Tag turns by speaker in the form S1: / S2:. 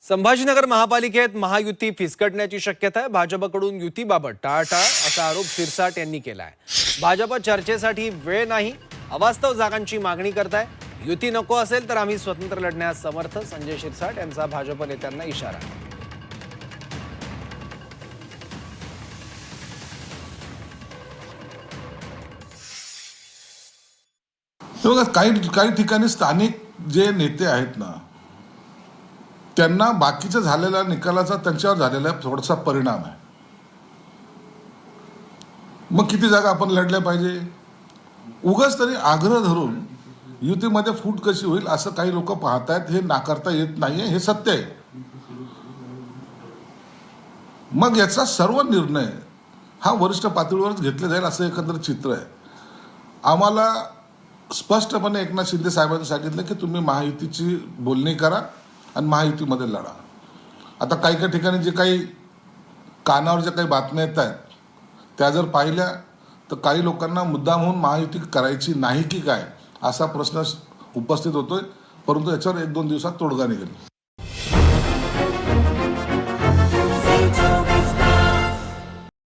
S1: संभाजीनगर महापालिकेत महायुती फिसकटण्याची शक्यता आहे। भाजपकडून युतीबाबत टाळाटाळ असा आरोप शिरसाट यांनी केला आहे। भाजप चर्चेसाठी वेळ नाही, अवास्तव जागांची मागणी करताय। युती नको असेल तर आम्ही स्वतंत्र लढण्यास समर्थ, संजय शिरसाट यांचा भाजप नेत्यांना इशारा।
S2: काही ठिकाणी स्थानिक जे नेते आहेत ना, त्यांना बाकीच्या झालेल्या निकालाचा त्यांच्यावर झालेला थोडासा परिणाम आहे। मग किती जागा आपण लढल्या पाहिजे, उगाच तरी आग्रह धरून युतीमध्ये फूट कशी होईल असं काही लोक पाहतायत। हे नाकारता येत नाहीये, हे सत्य आहे। मग याचा सर्व निर्णय हा वरिष्ठ पातळीवरच घेतला जाईल असं एकंदर चित्र आहे। आम्हाला स्पष्टपणे एकनाथ शिंदे साहेबांनी सांगितलं की तुम्ही महायुतीची बोलणी करा आणि महायुतीमध्ये लढा। आता काही ठिकाणी जे काही कानावर ज्या काही बातम्या येत आहेत त्या जर पाहिल्या तर काही लोकांना मुद्दाम होऊन महायुती करायची नाही की काय असा प्रश्न उपस्थित होतोय, परंतु याच्यावर 1-2 दिवसात तोडगा निघेल।